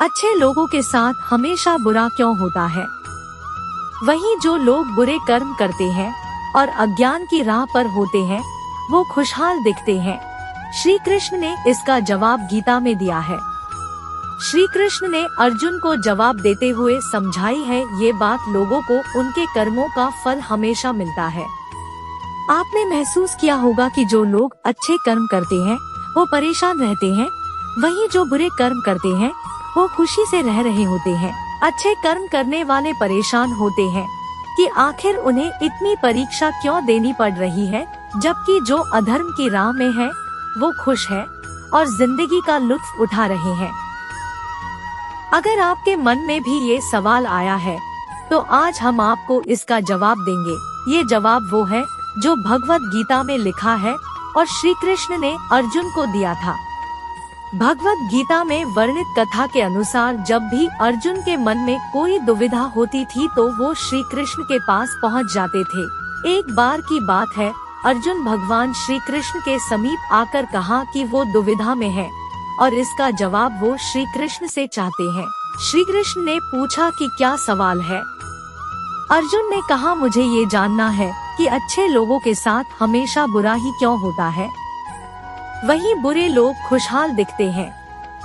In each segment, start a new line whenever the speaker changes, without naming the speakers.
अच्छे लोगों के साथ हमेशा बुरा क्यों होता है? वहीं जो लोग बुरे कर्म करते हैं और अज्ञान की राह पर होते हैं, वो खुशहाल दिखते हैं। श्री कृष्ण ने इसका जवाब गीता में दिया है। श्री कृष्ण ने अर्जुन को जवाब देते हुए समझाई है ये बात, लोगों को उनके कर्मों का फल हमेशा मिलता है। आपने महसूस किया होगा कि जो लोग अच्छे कर्म करते हैं वो परेशान रहते हैं, वहीं जो बुरे कर्म करते हैं वो खुशी से रह रहे होते हैं। अच्छे कर्म करने वाले परेशान होते हैं कि आखिर उन्हें इतनी परीक्षा क्यों देनी पड़ रही है, जबकि जो अधर्म की राह में है वो खुश है और जिंदगी का लुत्फ उठा रहे हैं। अगर आपके मन में भी ये सवाल आया है तो आज हम आपको इसका जवाब देंगे। ये जवाब वो है जो भगवत गीता में लिखा है और श्री कृष्ण ने अर्जुन को दिया था। भगवत गीता में वर्णित कथा के अनुसार जब भी अर्जुन के मन में कोई दुविधा होती थी तो वो श्री कृष्ण के पास पहुंच जाते थे। एक बार की बात है, अर्जुन भगवान श्री कृष्ण के समीप आकर कहा कि वो दुविधा में है और इसका जवाब वो श्री कृष्ण से चाहते हैं। श्री कृष्ण ने पूछा कि क्या सवाल है? अर्जुन ने कहा, मुझे ये जानना है कि अच्छे लोगों के साथ हमेशा बुरा ही क्यों होता है, वहीं बुरे लोग खुशहाल दिखते हैं।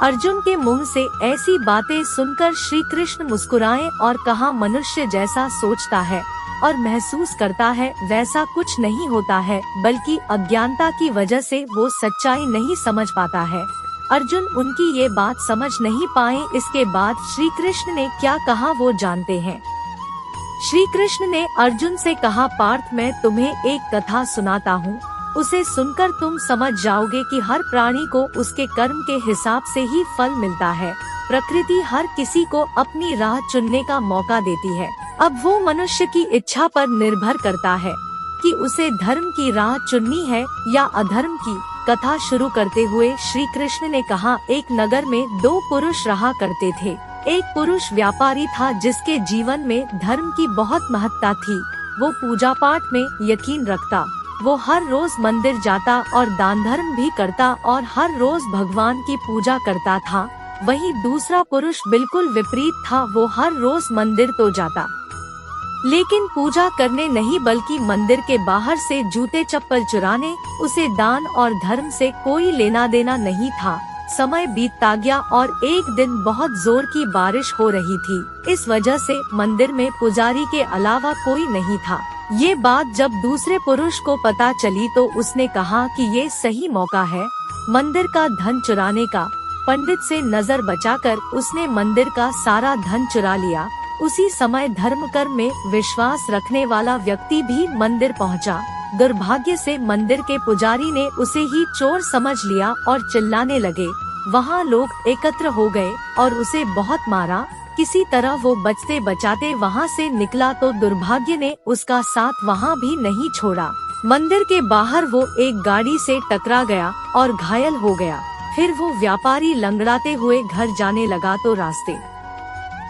अर्जुन के मुंह से ऐसी बातें सुनकर श्री कृष्ण मुस्कुराए और कहा, मनुष्य जैसा सोचता है और महसूस करता है वैसा कुछ नहीं होता है, बल्कि अज्ञानता की वजह से वो सच्चाई नहीं समझ पाता है। अर्जुन उनकी ये बात समझ नहीं पाए। इसके बाद श्री कृष्ण ने क्या कहा वो जानते हैं। श्री कृष्ण ने अर्जुन से कहा, पार्थ मैं तुम्हें एक कथा सुनाता हूँ, उसे सुनकर तुम समझ जाओगे कि हर प्राणी को उसके कर्म के हिसाब से ही फल मिलता है। प्रकृति हर किसी को अपनी राह चुनने का मौका देती है। अब वो मनुष्य की इच्छा पर निर्भर करता है कि उसे धर्म की राह चुननी है या अधर्म की। कथा शुरू करते हुए श्री कृष्ण ने कहा, एक नगर में दो पुरुष रहा करते थे। एक पुरुष व्यापारी था जिसके जीवन में धर्म की बहुत महत्ता थी। वो पूजा पाठ में यकीन रखता, वो हर रोज मंदिर जाता और दान धर्म भी करता और हर रोज भगवान की पूजा करता था। वहीं दूसरा पुरुष बिल्कुल विपरीत था, वो हर रोज मंदिर तो जाता लेकिन पूजा करने नहीं बल्कि मंदिर के बाहर से जूते चप्पल चुराने, उसे दान और धर्म से कोई लेना देना नहीं था। समय बीतता गया और एक दिन बहुत जोर की बारिश हो रही थी। इस वजह से मंदिर में पुजारी के अलावा कोई नहीं था। ये बात जब दूसरे पुरुष को पता चली तो उसने कहा कि ये सही मौका है मंदिर का धन चुराने का। पंडित से नजर बचाकर उसने मंदिर का सारा धन चुरा लिया। उसी समय धर्म कर्म में विश्वास रखने वाला व्यक्ति भी मंदिर पहुंचा। दुर्भाग्य से मंदिर के पुजारी ने उसे ही चोर समझ लिया और चिल्लाने लगे। वहाँ लोग एकत्र हो गए और उसे बहुत मारा। किसी तरह वो बचते बचाते वहाँ से निकला तो दुर्भाग्य ने उसका साथ वहाँ भी नहीं छोड़ा। मंदिर के बाहर वो एक गाड़ी से टकरा गया और घायल हो गया। फिर वो व्यापारी लंगड़ाते हुए घर जाने लगा तो रास्ते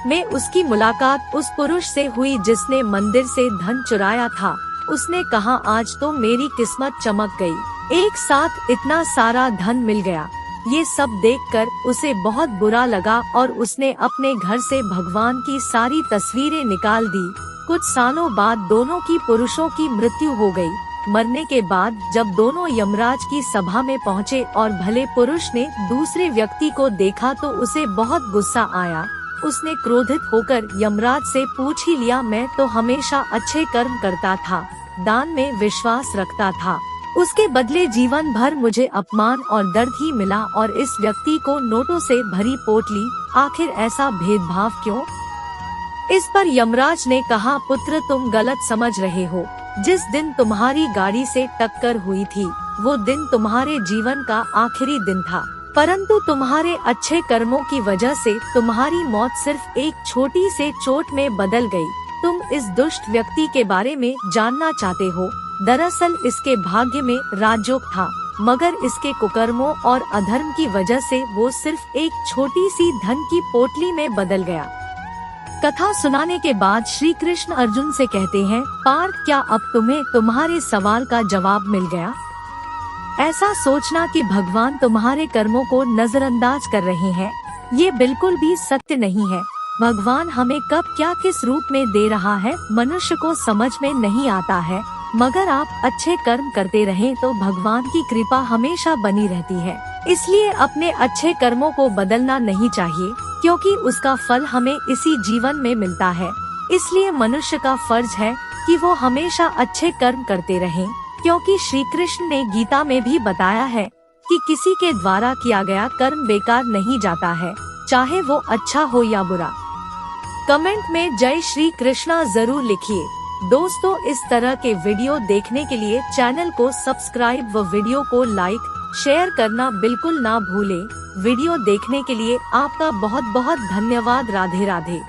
में उसकी मुलाकात उस पुरुष से हुई जिसने मंदिर से धन चुराया था। उसने कहा, आज तो मेरी किस्मत चमक गई, एक साथ इतना सारा धन मिल गया। ये सब देखकर उसे बहुत बुरा लगा और उसने अपने घर से भगवान की सारी तस्वीरें निकाल दी। कुछ सालों बाद दोनों की पुरुषों की मृत्यु हो गई। मरने के बाद जब दोनों यमराज की सभा में पहुँचे और भले पुरुष ने दूसरे व्यक्ति को देखा तो उसे बहुत गुस्सा आया। उसने क्रोधित होकर यमराज से पूछ ही लिया, मैं तो हमेशा अच्छे कर्म करता था, दान में विश्वास रखता था, उसके बदले जीवन भर मुझे अपमान और दर्द ही मिला और इस व्यक्ति को नोटों से भरी पोटली, आखिर ऐसा भेदभाव क्यों? इस पर यमराज ने कहा, पुत्र तुम गलत समझ रहे हो। जिस दिन तुम्हारी गाड़ी से टक्कर हुई थी वो दिन तुम्हारे जीवन का आखिरी दिन था, परंतु तुम्हारे अच्छे कर्मों की वजह से तुम्हारी मौत सिर्फ एक छोटी से चोट में बदल गई। तुम इस दुष्ट व्यक्ति के बारे में जानना चाहते हो। दरअसल इसके भाग्य में राजयोग था, मगर इसके कुकर्मों और अधर्म की वजह से वो सिर्फ एक छोटी सी धन की पोटली में बदल गया। कथा सुनाने के बाद श्री कृष्ण अर्जुन से कहते हैं, पार्थ क्या अब तुम्हें तुम्हारे सवाल का जवाब मिल गया? ऐसा सोचना कि भगवान तुम्हारे कर्मों को नजरअंदाज कर रहे हैं, ये बिल्कुल भी सत्य नहीं है। भगवान हमें कब क्या किस रूप में दे रहा है मनुष्य को समझ में नहीं आता है, मगर आप अच्छे कर्म करते रहें तो भगवान की कृपा हमेशा बनी रहती है। इसलिए अपने अच्छे कर्मों को बदलना नहीं चाहिए, क्योंकि उसका फल हमें इसी जीवन में मिलता है। इसलिए मनुष्य का फर्ज है कि वो हमेशा अच्छे कर्म करते रहें, क्योंकि श्री कृष्ण ने गीता में भी बताया है कि किसी के द्वारा किया गया कर्म बेकार नहीं जाता है, चाहे वो अच्छा हो या बुरा। कमेंट में जय श्री कृष्णा जरूर लिखिए। दोस्तों, इस तरह के वीडियो देखने के लिए चैनल को सब्सक्राइब व वीडियो को लाइक शेयर करना बिल्कुल ना भूलें। वीडियो देखने के लिए आपका बहुत बहुत धन्यवाद। राधे राधे।